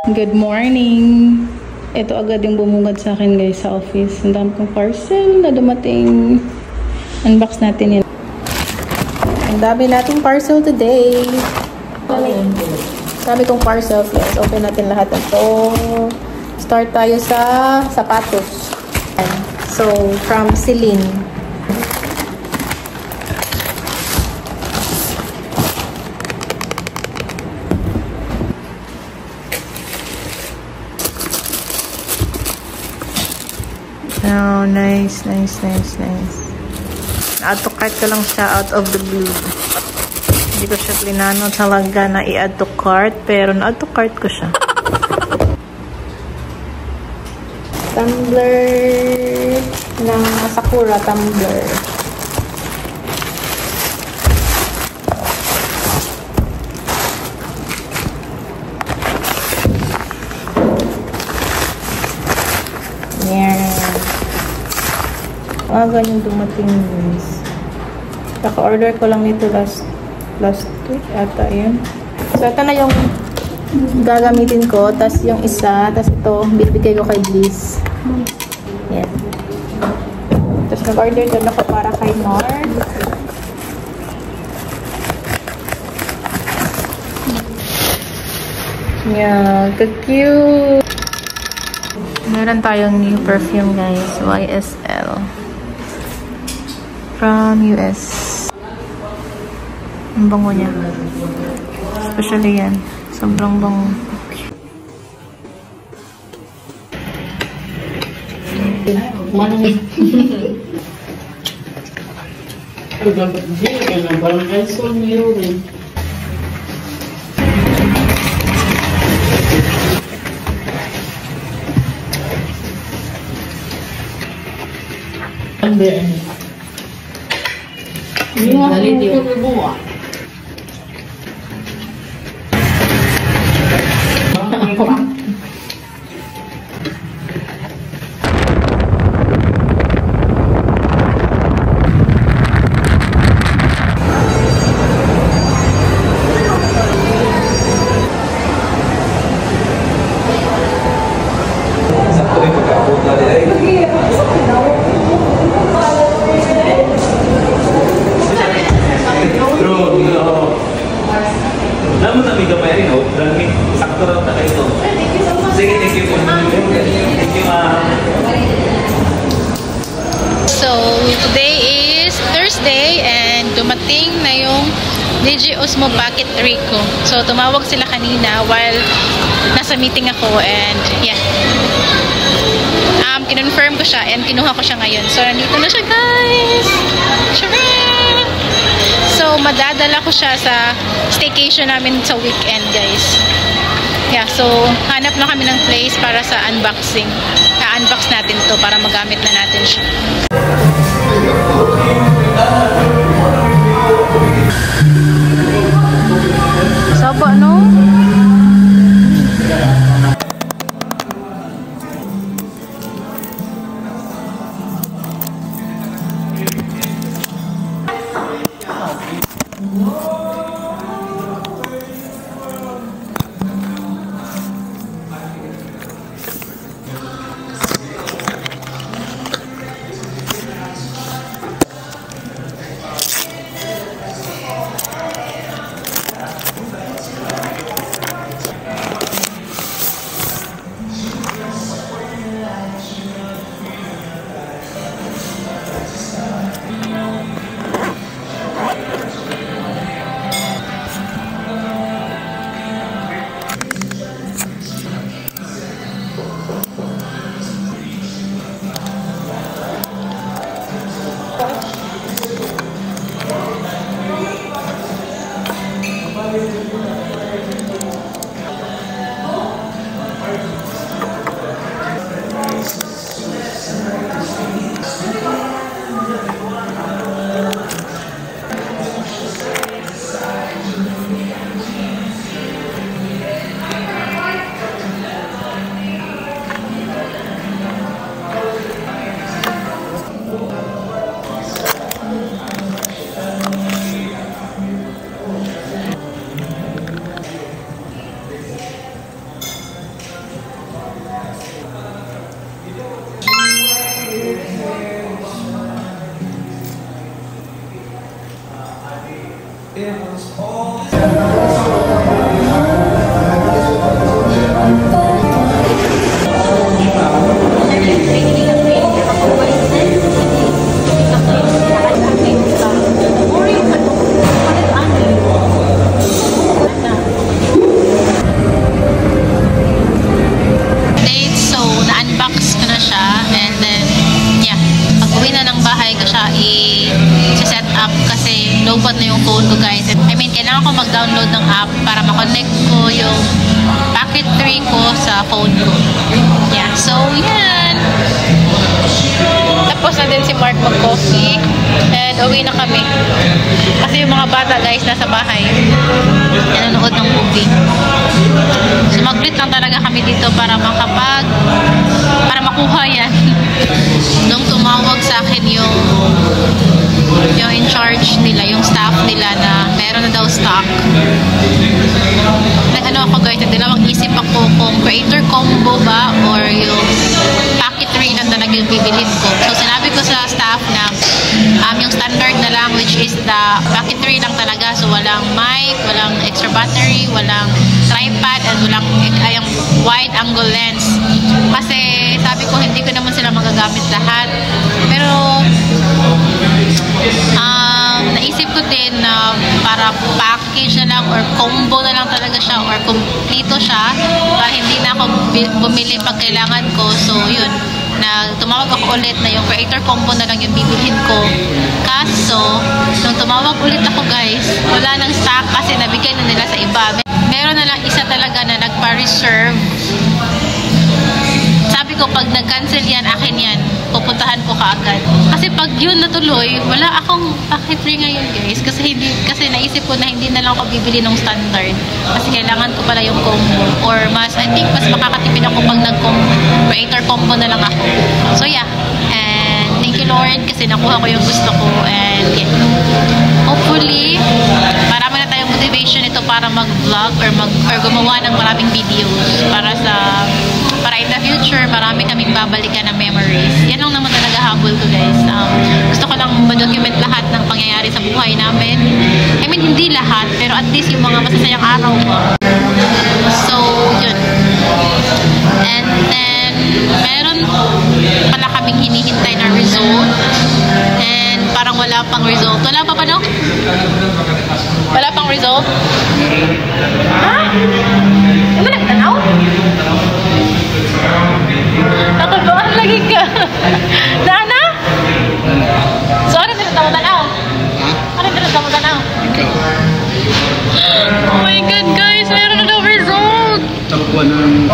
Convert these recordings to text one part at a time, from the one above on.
Good morning! Ito agad yung bumungad sa akin guys sa office. Ang dami kong parcel na dumating. Unbox natin yan. Ang dami nating parcel today. Dami kong parcel. Let's open natin lahat ito. Start tayo sa sapatos. So, from Celine. Oh, nice. Add to cart ko lang siya out of the blue. Hindi ko siya plinano talaga na i-add to cart, pero na-add to cart ko siya. Tumbler ng Sakura tumbler. Ganyan dumating guys. Naka-order ko lang nito last week ata yun. So ito na yung gagamitin ko, tas yung isa, tas ito bibigay ko kay Bliss. Yan. Tas nag-order din ako para kay Nord. Yan, ka-cute. Meron tayong new perfume guys, YSL. From US. Ang bango niya. Especially yan. Sobrang bango. So, today is Thursday and dumating na yung Digi Osmo Packet 3 ko. So, tumawag sila kanina while nasa meeting ako and yeah. Kinonfirm ko siya and kinuha ko siya ngayon. So, nandito na siya guys! Sure! So, madadala ko siya sa staycation namin sa weekend guys. Yeah, so, hanap na kami ng place para sa unboxing. I-unbox natin to para magamit na natin siya. Saba, no? i-set up kasi low-bot na yung phone ko, guys. I mean, kailangan ko mag-download ng app para ma-connect ko yung Pocket 3 ko sa phone ko. Yeah, so yan. Tapos na din si Mark mag-coffee and uwi na kami. Kasi yung mga bata, guys, nasa bahay. Nanonood ng movie. So mag-split lang talaga kami dito para makuha yan. Nung tumawag sa akin yung in charge nila, yung staff nila na meron na daw stock. Nag-ano ako, guys, nagdalawang isip ako kung creator combo ba or yung Pocket 3 lang talaga yung bibilhin ko. So sinabi ko sa staff na yung standard na lang, which is the Pocket 3 lang talaga. So walang mic, walang extra battery, walang tripod, and walang yung wide angle lens. Kasi sabi ko hindi ko naman sila magagamit lahat. Pero naisip ko din na para package na lang or combo na lang talaga siya or kompleto siya para hindi na ako bumili pag kailangan ko. So yun, tumawag ako ulit na yung creator combo na lang yung bibilhin ko. Kaso nung tumawag ulit ako, guys, wala nang stock kasi nabigay na nila sa iba. Meron na lang isa talaga na nagpa-reserve. Sabi ko, pag nag-cancel yan, akin yan, pupuntahan ko kaagad. Kasi pag yun natuloy, wala akong Pocket 3 ngayon, guys. Kasi naisip ko na hindi na lang ako bibili ng standard. Kasi kailangan ko pala yung combo. Or I think mas makakatipid ako pag nag-creator combo na lang ako. So yeah. And thank you, Lord, kasi nakuha ko yung gusto ko. And yeah. Hopefully, marami na tayong motivation ito para mag-vlog or gumawa ng maraming videos para in the future, marami kaming babalikan ng memories. Yan lang naman talaga habol ko, guys. Gusto ko lang ma-document lahat ng pangyayari sa buhay namin. I mean, hindi lahat, pero at least yung mga masasayang araw ko. So, yun. And then, meron pala kaming hinihintay na result. And parang wala pang result. Wala pa, no? Wala pang result? Ha? Hindi mo nagtanaw? Nakagawa lagi ka. Nana? So, ano tinatawag-tanaw? Ano tinatawag-tanaw? Oh my God, guys! Mayroon na daw result! Takwa ng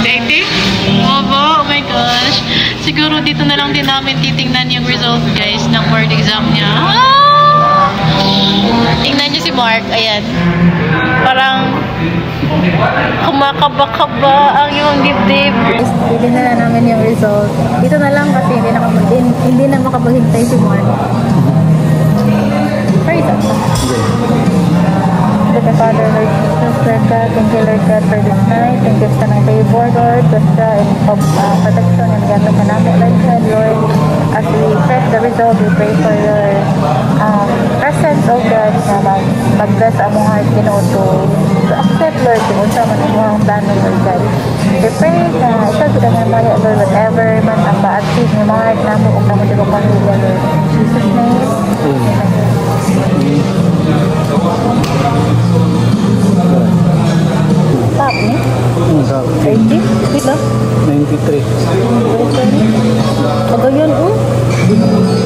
dating? Oh my gosh. Siguro dito na lang din namin titingnan yung result, guys, ng board exam niya. Tingnan niyo si Mark. Ayan. Parang kumakaba-kaba ang yung dibdib. Hindi na namin yung result. Dito na lang kasi hindi na makapaghintay si Mark. Praise God. To the Father, Lord Jesus, Lord God, thank you, Lord God, for this night. Thank you sa nang favor, Lord, basta and protection and gato ka namin, Lord God, Lord. As we check the result, we pray for your presence, oh God, na mag-bless ang mga heart, to accept, Lord, kung unsa man ang mga plano, Lord God. We pray na ito kita nga mga, Lord, whatever man ang ma-achieve ng mga heart namin kung naman di ko pamilya, Lord. In Jesus' name, amen. Stop, eh? Stop. 80? Wait lang. 93. Pagayon,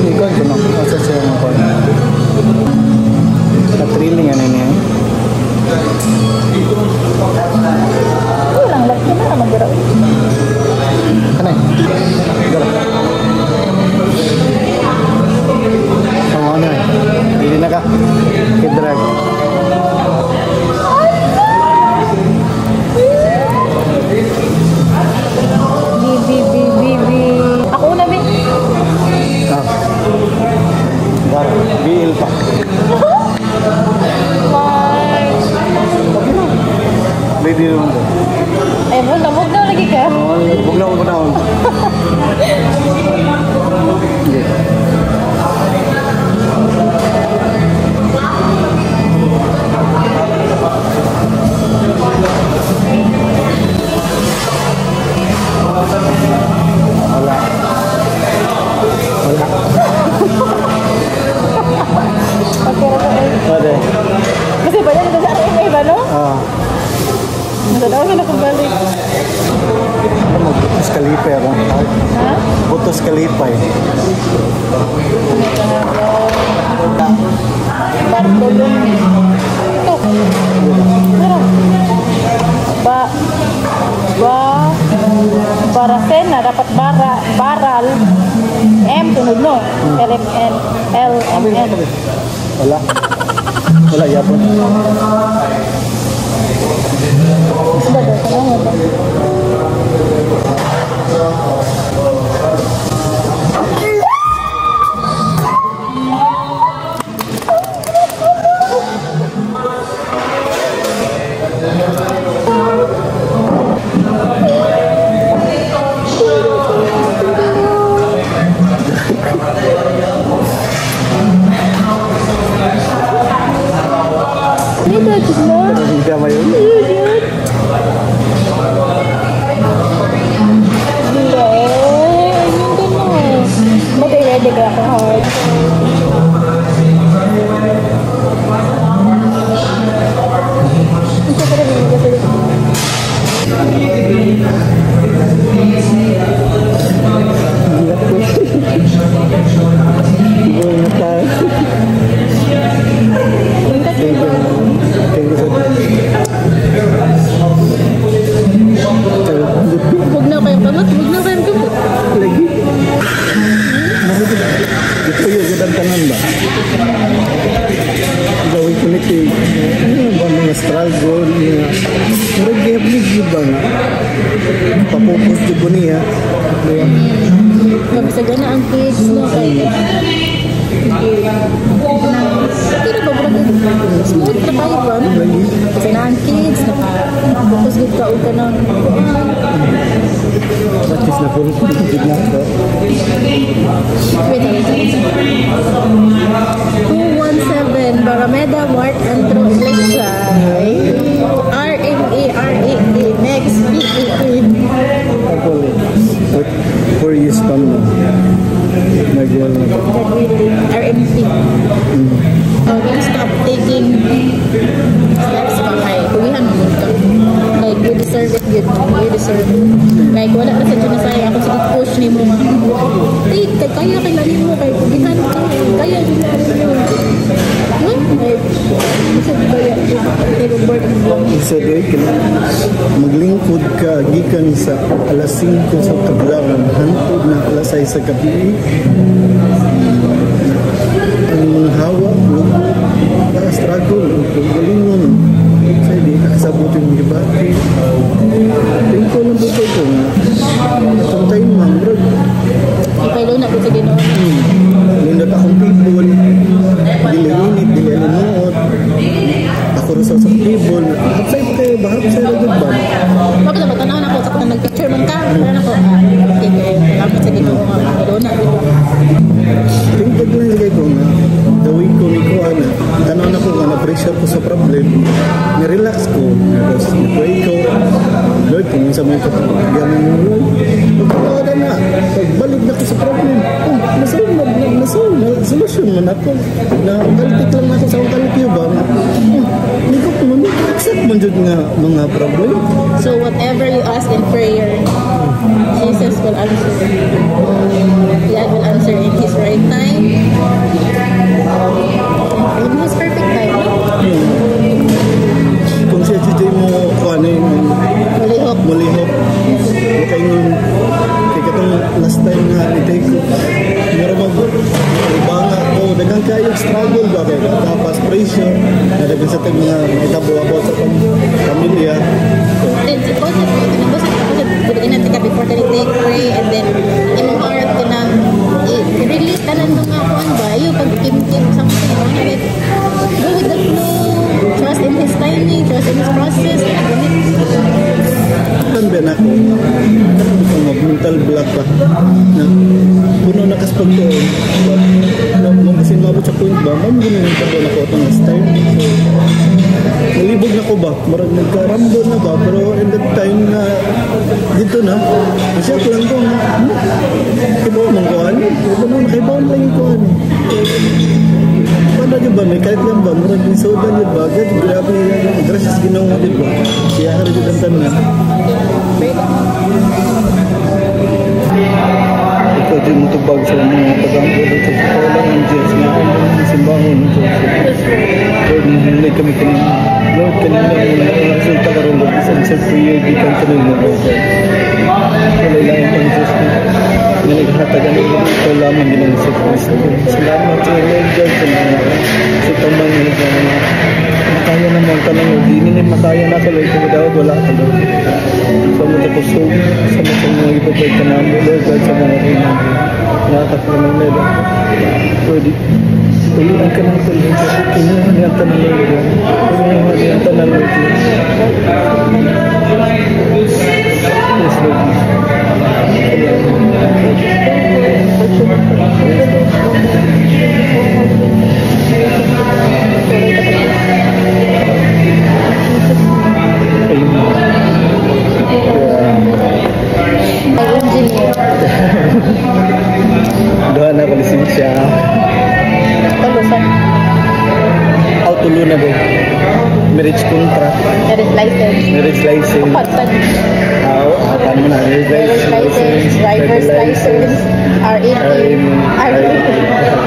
Ikaw, ito na. Asa siya ng kon. Katriling yan niya. Lang, laki na naman garaw. Kanay? Garaw. Ang ano eh. Hindi na ka. Kidrag. Ako una, Bin. Garaw. BL pa. Baby naman doon. Ay, bugnaw lagi ka. Bugnaw. Hindi. Wala yapon. Ba daw, kailangan ba? Hindi ba yun? Ready ka ako hard. Ito pa rin yung gabi. Huwag na kayong kamot. Huwag na kayong kamot. Lagi. Ito yung gandang tanan ba? Gawin ko nito eh. Ano ba mga struggle? Pero gihap-ligid ba nga? Papupos ko niya. Diba? Mabisaga na ang kids no kay. Pero ba smooth na tayo ba? Kasi na ang kids tapos good ka uka na. Batis na po rin na ako. Wait. 217 Barameda Mart Antro Electra. RMA next PEE. Ako 4 years pa mo. Nag-iwan na ako. RMP. We'll stop taking steps pa kay kuwihan mo ka. Like, you deserve it, good. You deserve it. Like, wala na sa dyan na sa'yo. Ako sige push ni mo nga. Take, kaya kailangan mo kay kuwihan ka. Kaya kailangan mo. No? Like, kasi kaya nag-work ang vlog. Isa doon, maglingkod ka gikan sa alas 5 sa kadlawan hantod na alas 6 sa gabi. Ang mga hawa, struggle, galingon. Kasi di nakasabot yung debate. Tingko lang dito ko nga. Itong time, ma'am, bro. Ipaylo na ko sa ginoon. Nindot akong people. Dili-init, dili-alinuot. Ako rin sa people. Hapsay pa kayo ba? Hapsay na good ba? Wag na ba tanaw na ko sa kanang nag-picture man ka. Para na ko, okay kayo. Salamat sa ginoo nga. Ipaylo na. Tingkod lang sigay ko nga. Dawin ko ni ko ana. Tanaw na ko nga na-pressure ko sa problem. Ni-relax ko. Tapos ni-pray ko. Lord, kung sa mga kapagaman mo, Lord, magkakada na. Pagbalik na ko sa problem. Nasolve. Solusyon man ako. Nakalitik lang ako sa akong kalipiyubang. Hindi ko kung accept man dyan nga mga problem. So whatever you ask in prayer, Jesus will answer. God will answer in His right time. In His perfect time. Kung siya dito mo kuha na yung mulihok. Okay nun. Kaya katong last time nga itay ko. Meron ibanga ko. Dagang kayong struggle ba kayo? Tapos pressure. Nadagan sa tayo mga itabo ako sa pamilya. Then suppose na po, buliin natin ka before ka take pray and then imong heart ko na i-release ka lang mga kuhan ba? Yung pag-kim-kim something. Like, go with the flow. Trust in His timing. Trust in His process. Ba na ako kung mag-mental block pa na puno na kaspagdoon na magasin mabot sa point ba mamugunin yung pagdoon ako itong last time so nalibog na ko ba marag nagkarambo na ba pero in that time na dito na kasi ako lang ko ibaw mong kuhan nakaibaw lang yung kuhan paano nyo ba may kahit lang ba marag yung soda nyo ba grabe yung gracias ginawa din ba siya harap yung dantan na ikaw din matubag sa mga pagangko dito sa kawalan ng Diyos na ang simbangon nito. Lord, hindi kami kanina. Lord, kanina yung resulta ka rin Lord. Isang sa prayer, di kang kanina Lord. Wala lang ang Diyos na nagahatagan ng Lord. Ikaw lamang ginang sa Kristo. Salamat sa Lord God. Sa tamay ang tanong mo, di ninin masaya na ka, Lord, kung daw, wala ka, Lord. So, mo tapos so, sa mga ipapay ka namin, Lord, God, sa mga rin namin. Nakakasalaman na, Lord. Pwede. Tulian ka ng tuloy. Kinuha niya ang tanong, Lord. Kinuha niya ang tanong, Lord. Yes, Lord. Ay, engineer. Doon na lisensya. Tulusan. Tulo na din. Marriage contract. Marriage license. Marriage license. Kapatid. Apan mo na. Marriage license. Driver's license. R18. R18.